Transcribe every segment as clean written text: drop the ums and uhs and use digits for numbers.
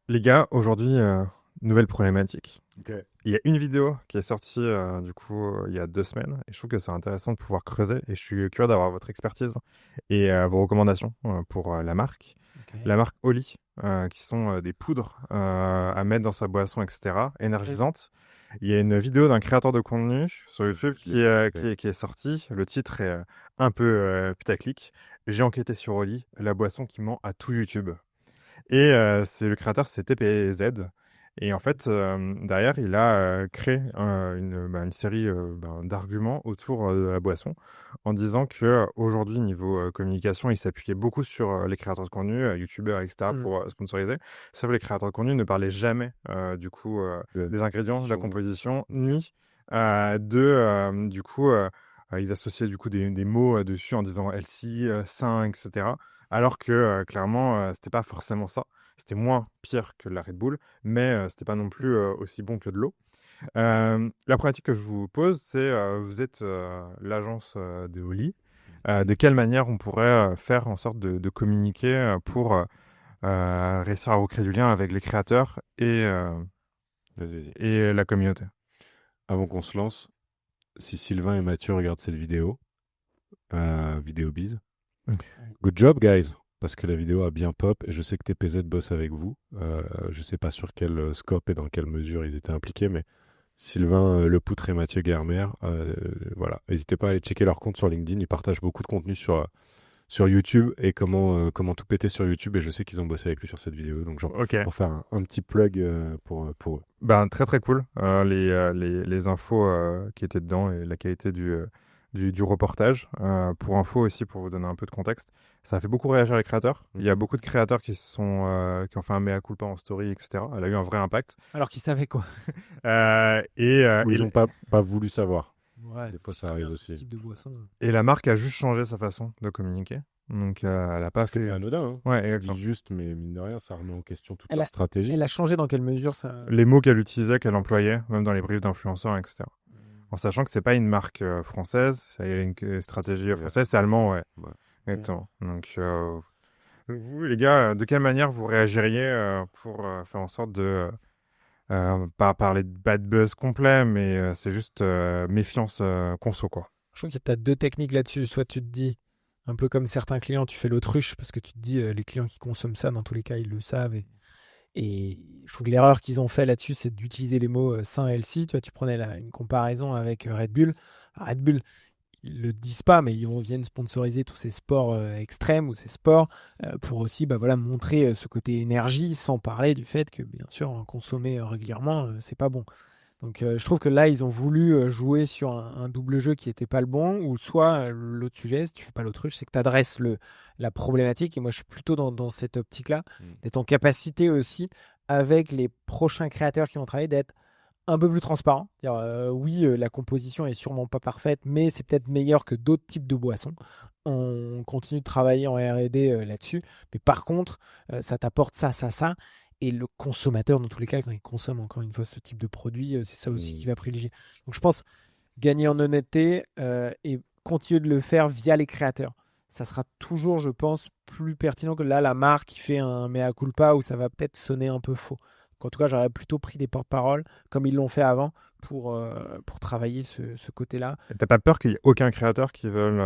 Les gars, aujourd'hui, nouvelle problématique. Ok. Il y a une vidéo qui est sortie il y a 2 semaines et je trouve que c'est intéressant de pouvoir creuser et je suis curieux d'avoir votre expertise et vos recommandations pour la marque. Ok. La marque Oli, qui sont des poudres à mettre dans sa boisson, etc., Ok. énergisantes. Il y a une vidéo d'un créateur de contenu sur Ouais, YouTube je l'ai vu passer. qui est sortie. Le titre est un peu putaclic. J'ai enquêté sur Oli, la boisson qui ment à tout YouTube. Et c'est le créateur, c'est TPZ. Et en fait, derrière, il a créé une série d'arguments autour de la boisson en disant que aujourd'hui, niveau communication, il s'appuyait beaucoup sur les créateurs de contenu, youtubeurs, etc., Hmm. pour sponsoriser. Sauf que les créateurs de contenu ne parlaient jamais De des ingrédients, de la composition. composition, ni ils associaient du coup des mots dessus en disant healthy, sain, etc. Alors que clairement, c'était pas forcément ça. C'était moins pire que la Red Bull, mais c'était pas non plus aussi bon que de l'eau. La problématique que je vous pose, c'est vous êtes l'agence de Oli. De quelle manière on pourrait faire en sorte de communiquer pour réussir à recréer du lien avec les créateurs Vas-y, vas-y. et la communauté? Avant qu'on se lance, si Sylvain et Mathieu regardent cette vidéo, vidéo bise, Ok. good job, guys. Parce que la vidéo a bien pop et je sais que TPZ bosse avec vous. Je sais pas sur quel scope et dans quelle mesure ils étaient impliqués, mais Sylvain Lepoutre et Mathieu Guermer, voilà. N'hésitez pas à aller checker leur compte sur LinkedIn. Ils partagent beaucoup de contenu sur YouTube et comment tout péter sur YouTube. Et je sais qu'ils ont bossé avec lui sur cette vidéo. Donc j'en Ok. profite pour faire un petit plug pour eux. Ben, très très cool. Les infos qui étaient dedans et la qualité du reportage. Pour info aussi, pour vous donner un peu de contexte, ça a fait beaucoup réagir les créateurs. Il y a Mhm. beaucoup de créateurs qui ont fait un mea culpa en story, etc. Elle a eu un vrai impact. Alors qu'ils savaient quoi. Ou Et, ils n'ont pas voulu savoir. Ouais, Des fois, tu ça sais bien arrive ce aussi. type de boisson. et la marque a juste changé sa façon de communiquer. Donc, elle a pas Ce qui n'est fait. pas anodin, hein. Ouais, Tu dis exactement. juste, mais mine de rien, ça remet en question toute Elle leur a, stratégie. elle a changé dans quelle mesure ça. Les mots qu'elle utilisait, qu'elle employait, même dans les briefs d'influenceurs, etc. En sachant que c'est pas une marque française, il y a une C'est stratégie française, c'est diversifié. allemand, ouais. Ouais. Ok. Exactement. Donc, vous, les gars, de quelle manière vous réagiriez pour faire en sorte de pas parler de bad buzz complet, mais c'est juste méfiance conso, quoi. Je trouve que tu as deux techniques là-dessus. Soit tu te dis, un peu comme certains clients, tu fais l'autruche parce que tu te dis, les clients qui consomment ça, dans tous les cas, ils le savent. Et je trouve que l'erreur qu'ils ont fait là-dessus, c'est d'utiliser les mots sain et healthy. Tu vois, tu prenais une comparaison avec Red Bull. Red Bull, ils le disent pas, mais ils viennent sponsoriser tous ces sports extrêmes ou ces sports pour aussi bah, voilà, montrer ce côté énergie sans parler du fait que, bien sûr, en consommer régulièrement, c'est pas bon. Donc je trouve que là, ils ont voulu jouer sur un double jeu qui n'était pas le bon, ou soit l'autre sujet, si tu fais pas l'autruche, c'est que tu adresses la problématique, et moi je suis plutôt dans cette optique-là, Mm. d'être en capacité aussi, avec les prochains créateurs qui vont travailler, d'être un peu plus transparent. C'est-à-dire, oui, la composition est sûrement pas parfaite, mais c'est peut-être meilleur que d'autres types de boissons. On continue de travailler en R&D là-dessus, mais par contre, ça t'apporte ça, ça, ça. Et le consommateur, dans tous les cas, quand il consomme encore une fois ce type de produit, c'est ça aussi Mm. qu'il va privilégier. Donc je pense gagner en honnêteté et continuer de le faire via les créateurs. Ça sera toujours, je pense, plus pertinent que là, la marque qui fait un mea culpa où ça va peut-être sonner un peu faux. Donc, en tout cas, j'aurais plutôt pris des porte-paroles comme ils l'ont fait avant pour travailler ce côté-là. Et t'as pas peur qu'il y ait aucun créateur qui veuille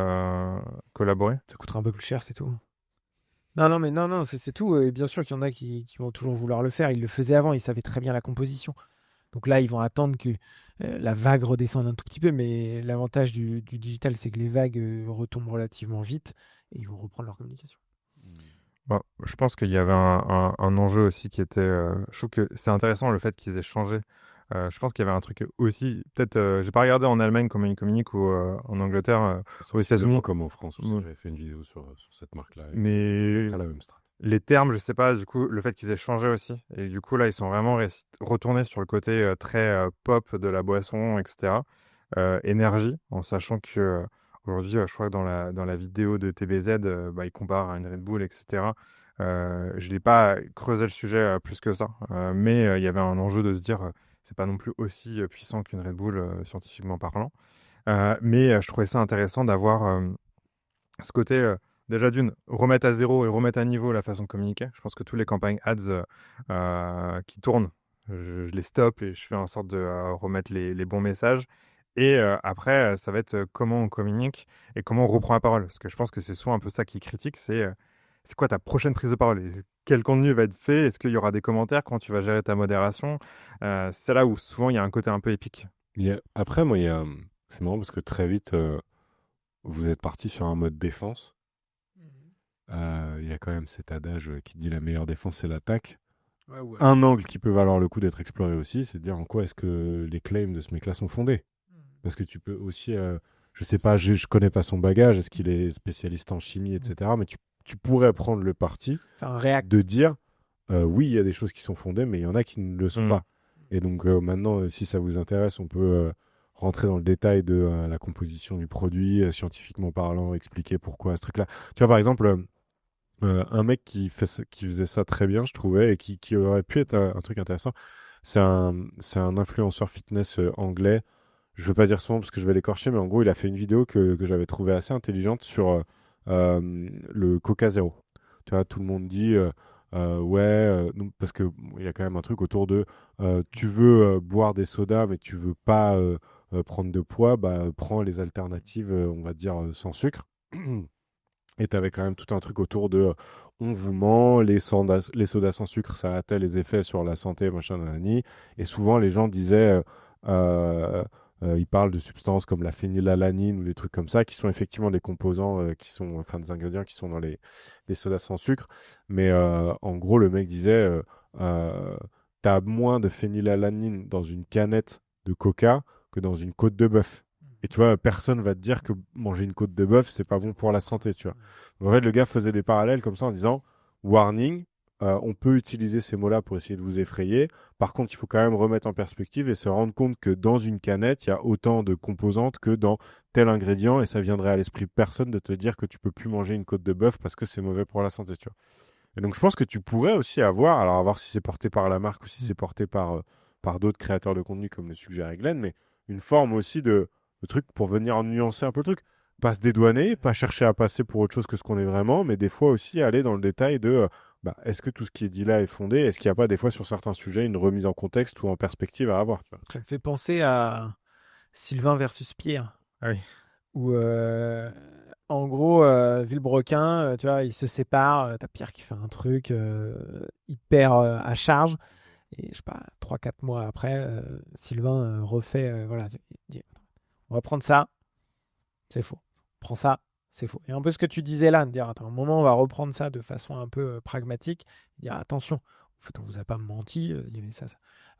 collaborer? Ça coûtera un peu plus cher, c'est tout. Non, non, mais non, non, c'est tout. Et bien sûr qu'il y en a qui vont toujours vouloir le faire. Ils le faisaient avant, ils savaient très bien la composition. Donc là, ils vont attendre que la vague redescende un tout petit peu, mais l'avantage du digital, c'est que les vagues retombent relativement vite et ils vont reprendre leur communication. Bon, je pense qu'il y avait un enjeu aussi qui était. Je trouve que c'est intéressant le fait qu'ils aient changé. Je pense qu'il y avait un truc aussi. Peut-être, j'ai pas regardé en Allemagne comment ils communiquent ou en Angleterre, aux Sensiblement États-Unis. comme en France aussi. Mm. J'avais fait une vidéo sur cette marque-là. Et c'est à peu Mais près la même strat. les termes, je sais pas, du coup, le fait qu'ils aient changé aussi. Et du coup, là, ils sont vraiment retournés sur le côté très pop de la boisson, etc. Énergie, en sachant que aujourd'hui, je crois que dans la vidéo de TBZ, bah, ils comparent à une Red Bull, etc. Je n'ai pas creusé le sujet plus que ça, mais il y avait un enjeu de se dire, c'est pas non plus aussi puissant qu'une Red Bull scientifiquement parlant. Mais je trouvais ça intéressant d'avoir ce côté déjà d'une, remettre à zéro et remettre à niveau la façon de communiquer. Je pense que toutes les campagnes ads qui tournent, je les stoppe et je fais en sorte de remettre les bons messages. Et après, ça va être comment on communique et comment on reprend la parole. Parce que je pense que c'est souvent un peu ça qui critique, c'est quoi ta prochaine prise de parole? Et quel contenu va être fait? Est-ce qu'il y aura des commentaires? Comment tu vas gérer ta modération? C'est là où souvent il y a un côté un peu épique. Après, moi, c'est marrant parce que très vite, vous êtes parti sur un mode défense. Il y a quand même cet adage qui dit la meilleure défense, c'est l'attaque. Ouais, ouais. Un angle qui peut valoir le coup d'être exploré aussi, c'est de dire en quoi est-ce que les claims de ce mec-là sont fondés. Parce que tu peux aussi, je sais pas, je connais pas son bagage, est-ce qu'il est spécialiste en chimie, etc. Mais tu pourrais prendre le parti Faire un react. de dire oui, il y a des choses qui sont fondées, mais il y en a qui ne le sont pas. Et donc maintenant, si ça vous intéresse, on peut rentrer dans le détail de la composition du produit, scientifiquement parlant, expliquer pourquoi ce truc-là. Tu vois, par exemple, un mec qui faisait ça très bien, je trouvais, et qui aurait pu être un truc intéressant, c'est un influenceur fitness anglais. Je veux pas dire son nom parce que je vais l'écorcher, mais en gros, il a fait une vidéo que j'avais trouvée assez intelligente sur le Coca Zéro. Tu vois, tout le monde dit parce que il y a quand même un truc autour de tu veux boire des sodas, mais tu veux pas prendre de poids, bah prends les alternatives, on va dire sans sucre. Et tu avais quand même tout un truc autour de on vous ment, les sodas sans sucre, ça a tel les effets sur la santé, machin, nanani. Et souvent, les gens disaient, ils parlent de substances comme la phénylalanine ou des trucs comme ça, qui sont effectivement des composants, enfin des ingrédients qui sont dans les sodas sans sucre. Mais en gros, le mec disait, t'as moins de phénylalanine dans une canette de coca que dans une côte de bœuf. Et tu vois, personne va te dire que manger une côte de bœuf, c'est pas bon pour la santé, tu vois. En fait, le gars faisait des parallèles comme ça en disant warning, on peut utiliser ces mots-là pour essayer de vous effrayer. Par contre, il faut quand même remettre en perspective et se rendre compte que dans une canette, il y a autant de composantes que dans tel ingrédient, et ça viendrait à l'esprit de personne de te dire que tu peux plus manger une côte de bœuf parce que c'est mauvais pour la santé, tu vois. Et donc, je pense que tu pourrais aussi avoir, alors à voir si c'est porté par la marque ou si c'est porté par d'autres créateurs de contenu comme le suggérait Glenn, mais une forme aussi de truc pour venir nuancer un peu le truc. Pas se dédouaner, pas chercher à passer pour autre chose que ce qu'on est vraiment, mais des fois aussi aller dans le détail de est-ce que tout ce qui est dit là est fondé? Est-ce qu'il n'y a pas des fois sur certains sujets une remise en contexte ou en perspective à avoir, tu vois? Ça me fait penser à Sylvain versus Pierre. Ah oui. Où en gros, Villebrequin, tu vois, ils se séparent. T'as Pierre qui fait un truc hyper à charge. Et je sais pas, 3-4 mois après, Sylvain refait, voilà, il dit, on va prendre ça, c'est faux. Prends ça, c'est faux. Et un peu ce que tu disais là, de dire, attends, un moment, on va reprendre ça de façon un peu pragmatique, dire, attention, en fait, on vous a pas menti, il y avait ça.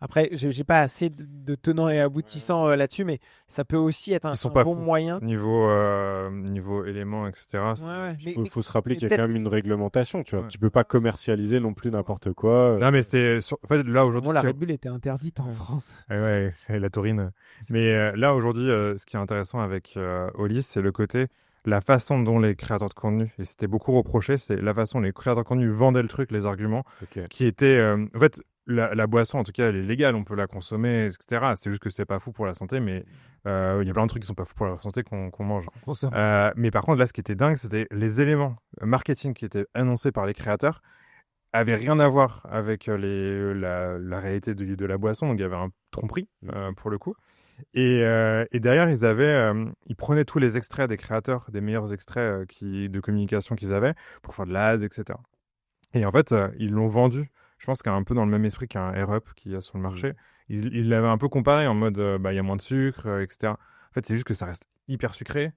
Après, j'ai pas assez de tenants et aboutissants là-dessus, mais ça peut aussi être un bon moyen. Niveau éléments, etc. Il faut se rappeler qu'il y a quand même une réglementation, tu vois. Ouais. Tu peux pas commercialiser non plus n'importe quoi. Non, mais c'était... En fait, là, aujourd'hui... la Red Bull était interdite en France. Ouais, la taurine. Mais là, aujourd'hui, ce qui est intéressant avec Oli, c'est le côté... La façon dont les créateurs de contenu, et c'était beaucoup reproché, c'est la façon dont les créateurs de contenu vendaient le truc, les arguments, qui étaient... en fait, la boisson, en tout cas, elle est légale, on peut la consommer, etc. C'est juste que c'est pas fou pour la santé, mais il y a plein de trucs qui sont pas fous pour la santé qu'on mange. Mais par contre, là, ce qui était dingue, c'était les éléments marketing qui étaient annoncés par les créateurs avaient rien à voir avec la réalité de la boisson, donc il y avait un tromperie pour le coup. Et derrière, ils prenaient tous les extraits des créateurs, des meilleurs extraits de communication qu'ils avaient pour faire de l'AD, etc. Et en fait, ils l'ont vendu. Je pense qu'il y a un peu dans le même esprit qu'un Air-Up qu'il y a sur le marché. Ils l'avaient un peu comparé en mode, il y a moins de sucre, etc. En fait, c'est juste que ça reste hyper sucré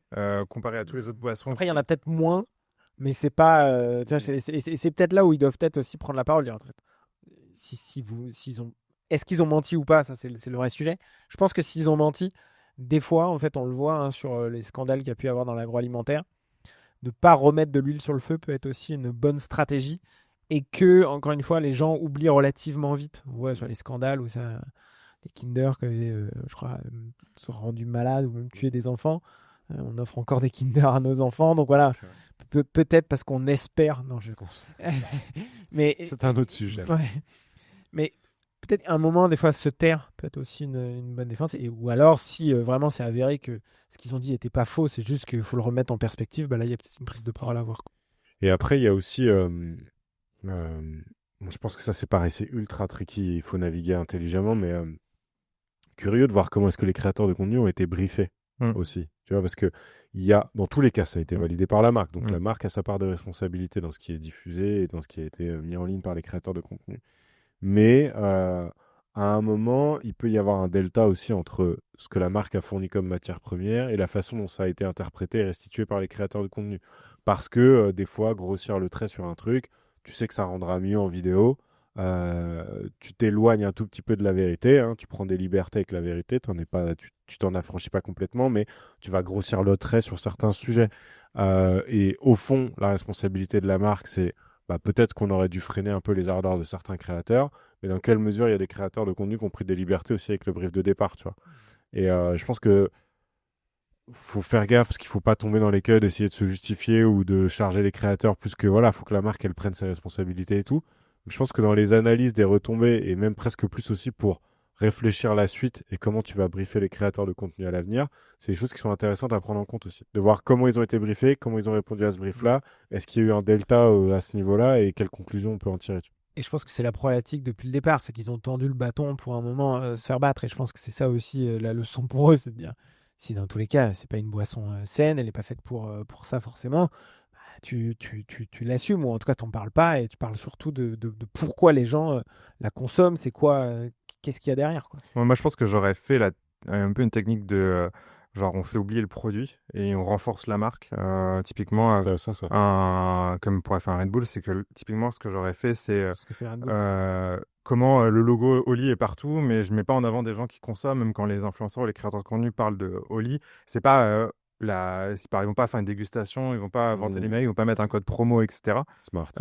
comparé à tous les autres boissons. Après, il y en a peut-être moins, mais c'est pas... c'est peut-être là où ils doivent peut-être aussi prendre la parole. En fait, est-ce qu'ils ont menti ou pas? Ça, c'est le vrai sujet. Je pense que s'ils ont menti, des fois, en fait, on le voit sur les scandales qu'il y a pu y avoir dans l'agroalimentaire, ne pas remettre de l'huile sur le feu peut être aussi une bonne stratégie. Et que, encore une fois, les gens oublient relativement vite. Ouais, sur les scandales où ça, les Kinder qui avaient, je crois, se rendus malades ou même tué des enfants. On offre encore des Kinder à nos enfants. Donc voilà, peut-être parce qu'on espère. Non, je mais c'est un autre sujet. Ouais. Mais peut-être un moment, des fois, se taire peut être aussi une bonne défense. Ou alors, si vraiment c'est avéré que ce qu'ils ont dit n'était pas faux, c'est juste qu'il faut le remettre en perspective, là, il y a peut-être une prise de parole à avoir. Et après, il y a aussi, je pense que ça c'est pareil, c'est ultra tricky, il faut naviguer intelligemment, mais curieux de voir comment est-ce que les créateurs de contenu ont été briefés Mm. aussi. Tu vois, parce que dans tous les cas, ça a été validé par la marque. Donc Mm. la marque a sa part de responsabilité dans ce qui est diffusé et dans ce qui a été mis en ligne par les créateurs de contenu. Mais à un moment, il peut y avoir un delta aussi entre ce que la marque a fourni comme matière première et la façon dont ça a été interprété et restitué par les créateurs de contenu. Parce que des fois, grossir le trait sur un truc, tu sais que ça rendra mieux en vidéo. Tu t'éloignes un tout petit peu de la vérité, hein, tu prends des libertés avec la vérité, tu t'en affranchis pas complètement, mais tu vas grossir le trait sur certains sujets. Et au fond, la responsabilité de la marque, c'est peut-être qu'on aurait dû freiner un peu les ardeurs de certains créateurs, mais dans quelle mesure il y a des créateurs de contenu qui ont pris des libertés aussi avec le brief de départ, tu vois. Et je pense que faut faire gaffe parce qu'il faut pas tomber dans l'écueil d'essayer de se justifier ou de charger les créateurs plus que voilà, faut que la marque elle prenne ses responsabilités et tout. Donc, je pense que dans les analyses des retombées et même presque plus aussi pour réfléchir la suite et comment tu vas briefer les créateurs de contenu à l'avenir, c'est des choses qui sont intéressantes à prendre en compte aussi. De voir comment ils ont été briefés, comment ils ont répondu à ce brief-là, est-ce qu'il y a eu un delta à ce niveau-là et quelles conclusions on peut en tirer. Et je pense que c'est la problématique depuis le départ, c'est qu'ils ont tendu le bâton pour un moment se faire battre. Et je pense que c'est ça aussi la leçon pour eux, c'est de dire, si dans tous les cas, c'est pas une boisson saine, elle n'est pas faite pour ça forcément, tu l'assumes, ou en tout cas, tu n'en parles pas, et tu parles surtout de pourquoi les gens la consomment, c'est quoi, qu'est-ce qu'il y a derrière, quoi. Moi, je pense que j'aurais fait un peu une technique de genre on fait oublier le produit et on renforce la marque. Typiquement, C'est intéressant ça. comme pourrait faire un Red Bull, c'est que typiquement ce que j'aurais fait, c'est Ce que fait Red Bull. comment le logo Oli est partout, mais je mets pas en avant des gens qui consomment, même quand les influenceurs ou les créateurs de contenu parlent de Oli. C'est pas ils vont pas faire une dégustation, ils vont pas vanter les mecs, ils vont pas mettre un code promo, etc. Smart.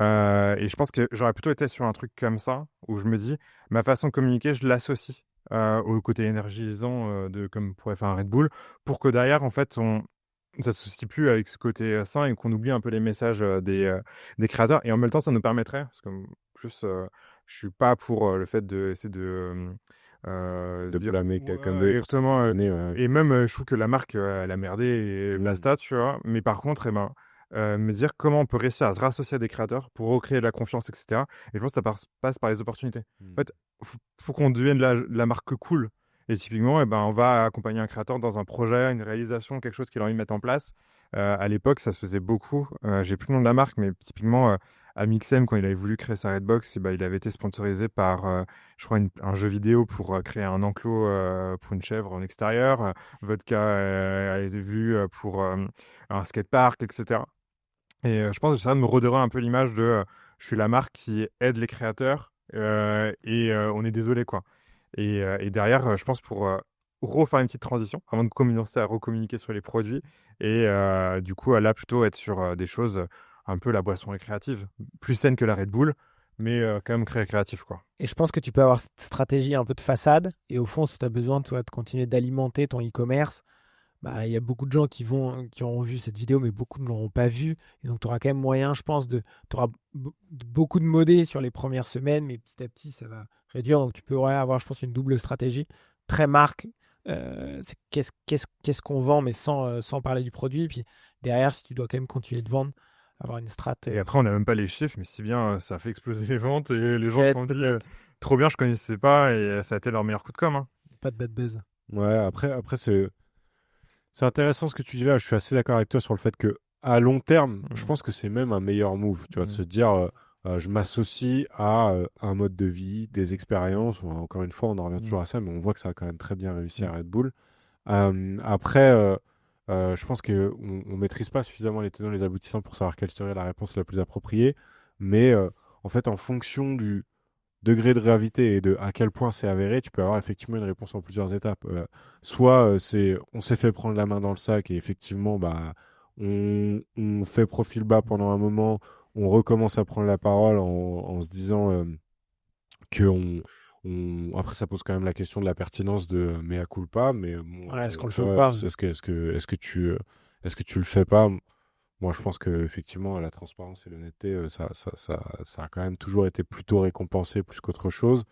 Et je pense que j'aurais plutôt été sur un truc comme ça, où je me dis, ma façon de communiquer, je l'associe au côté énergisant comme pourrait faire un Red Bull, pour que derrière, en fait, on ne s'associe plus avec ce côté sain et qu'on oublie un peu les messages des créateurs. Et en même temps, ça nous permettrait, parce que plus, je suis pas pour le fait d'essayer De dire, blâmer quelqu'un d'autre. exactement. Et même, je trouve que la marque, elle a merdé et basta, tu vois. Mais par contre, me dire comment on peut réussir à se rassocier à des créateurs pour recréer de la confiance, etc. Et je pense que ça passe par les opportunités. En fait, faut qu'on devienne la marque cool. Et typiquement, on va accompagner un créateur dans un projet, une réalisation, quelque chose qu'il a envie de mettre en place. À l'époque, ça se faisait beaucoup. J'ai plus le nom de la marque, mais typiquement, Amixem, quand il avait voulu créer sa Redbox, il avait été sponsorisé par, je crois, un jeu vidéo pour créer un enclos pour une chèvre en extérieur. Vodka a été vu pour un skatepark, etc. Et je pense que j'essaie de me redorer un peu l'image de je suis la marque qui aide les créateurs et on est désolé, quoi. Et derrière, je pense pour refaire une petite transition avant de commencer à recommuniquer sur les produits et du coup, là, plutôt être sur des choses un peu la boisson récréative, plus saine que la Red Bull, mais quand même créatif, quoi. Et je pense que tu peux avoir cette stratégie un peu de façade, et au fond, si tu as besoin, toi, de continuer d'alimenter ton e-commerce, il y a beaucoup de gens qui auront vu cette vidéo, mais beaucoup ne l'auront pas vue. Et donc, tu auras quand même moyen, je pense, tu auras beaucoup de modés sur les premières semaines, mais petit à petit, ça va réduire. Donc, tu pourrais avoir, je pense, une double stratégie très marque. C'est qu'est-ce qu'on vend, mais sans parler du produit. Et puis derrière, si tu dois quand même continuer de vendre, avoir une strat. Et après, on n'a même pas les chiffres, mais si bien ça a fait exploser les ventes et les gens se sont dit trop bien, je connaissais pas et ça a été leur meilleur coup de com'. Hein. Pas de bad buzz. Ouais, après c'est intéressant ce que tu dis là. Je suis assez d'accord avec toi sur le fait que à long terme, je pense que c'est même un meilleur move. Tu vois, de se dire, je m'associe à un mode de vie, des expériences. Encore une fois, on en revient toujours à ça, mais on voit que ça a quand même très bien réussi à Red Bull. Après, je pense qu'on ne maîtrise pas suffisamment les tenants et les aboutissants pour savoir quelle serait la réponse la plus appropriée. Mais en fait, en fonction du degré de gravité et de à quel point c'est avéré, tu peux avoir effectivement une réponse en plusieurs étapes. Soit on s'est fait prendre la main dans le sac et effectivement on fait profil bas pendant un moment, on recommence à prendre la parole en se disant que après ça pose quand même la question de la pertinence de mea culpa, mais bon, est-ce qu'on le fait ou pas? Est-ce que tu le fais pas? Moi, je pense que effectivement, la transparence et l'honnêteté, ça a quand même toujours été plutôt récompensé plus qu'autre chose.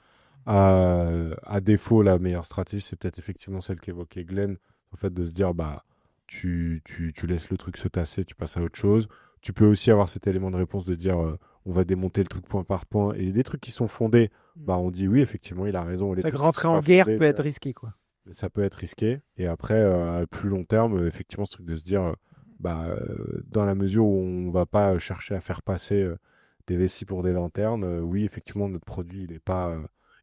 À défaut, la meilleure stratégie, c'est peut-être effectivement celle qu'évoquait Glenn, en fait, de se dire, tu laisses le truc se tasser, tu passes à autre chose. Tu peux aussi avoir cet élément de réponse de dire on va démonter le truc point par point. Et des trucs qui sont fondés, bah, on dit oui, effectivement, il a raison. Les C'est vrai que trucs qui rentrer sont en pas guerre fondés, peut être risqué, quoi. ça peut être risqué. Et après, à plus long terme, effectivement, ce truc de se dire, dans la mesure où on va pas chercher à faire passer des vessies pour des lanternes, oui, effectivement, notre produit, il n'est pas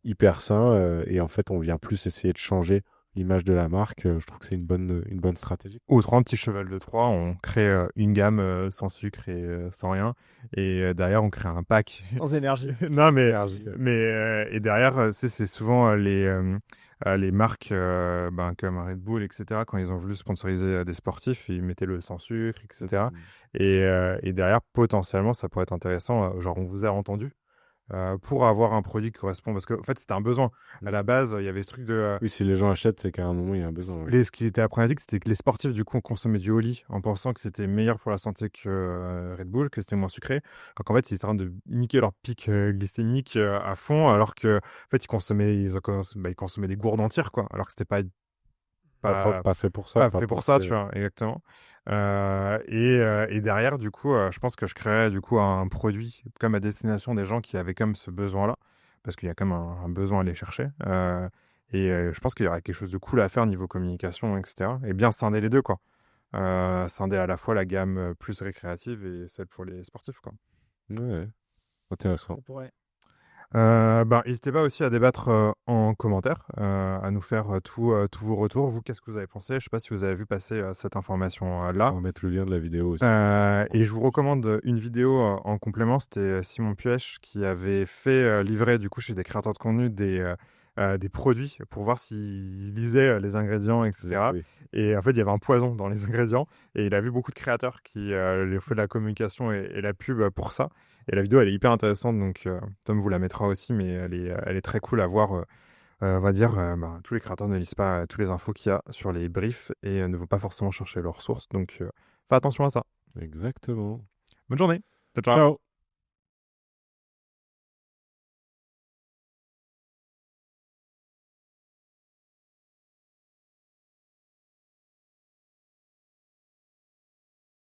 hyper sain. Et en fait, on vient plus essayer de changer l'image de la marque. Je trouve que c'est une bonne stratégie. Autrement, petit cheval de Troie, on crée une gamme sans sucre et sans rien. Et derrière, on crée un pack. Sans énergie. Non, mais, Énergie. et derrière, c'est souvent les marques comme Red Bull, etc. Quand ils ont voulu sponsoriser des sportifs, ils mettaient le sans sucre, etc. Et derrière, potentiellement, ça pourrait être intéressant. Genre, on vous a entendu pour avoir un produit qui correspond. Parce qu'en fait, c'était un besoin. À la base, il y avait ce truc de. Oui, si les gens achètent, c'est qu'à un moment, il y a un besoin. Ouais. Ce qui était problématique, c'était que les sportifs, du coup, consommaient du Oli en pensant que c'était meilleur pour la santé que Red Bull, que c'était moins sucré. Donc, en fait, ils étaient en train de niquer leur pic glycémique à fond, alors que, en fait, ils consommaient des gourdes entières, quoi. Alors que c'était Pas fait pour ça. pas Pas fait pour pour ça, ce- tu vois, exactement. Et derrière, du coup, je pense que je créerais, du coup, un produit comme à destination des gens qui avaient comme ce besoin-là, parce qu'il y a comme un besoin à aller chercher. Je pense qu'il y aurait quelque chose de cool à faire niveau communication, etc. Et bien scinder les deux, quoi. Scinder à la fois la gamme plus récréative et celle pour les sportifs, quoi. Ouais, intéressant. Ça pourrait. N'hésitez pas aussi à débattre en commentaire, à nous faire tous vos retours. Vous, qu'est-ce que vous avez pensé? Je ne sais pas si vous avez vu passer cette information-là. On va mettre le lien de la vidéo aussi. Et je vous recommande une vidéo en complément. C'était Simon Puech qui avait fait livrer du coup chez des créateurs de contenu des produits pour voir s'ils lisaient les ingrédients, etc. Oui. Et en fait, il y avait un poison dans les ingrédients. Et il a vu beaucoup de créateurs qui lui ont fait de la communication et la pub pour ça. Et la vidéo, elle est hyper intéressante. Donc, Tom vous la mettra aussi, mais elle est très cool à voir. On va dire, tous les créateurs ne lisent pas toutes les infos qu'il y a sur les briefs et ne vont pas forcément chercher leurs sources. Donc, fais attention à ça. Exactement. Bonne journée. Ciao, ciao. Ciao.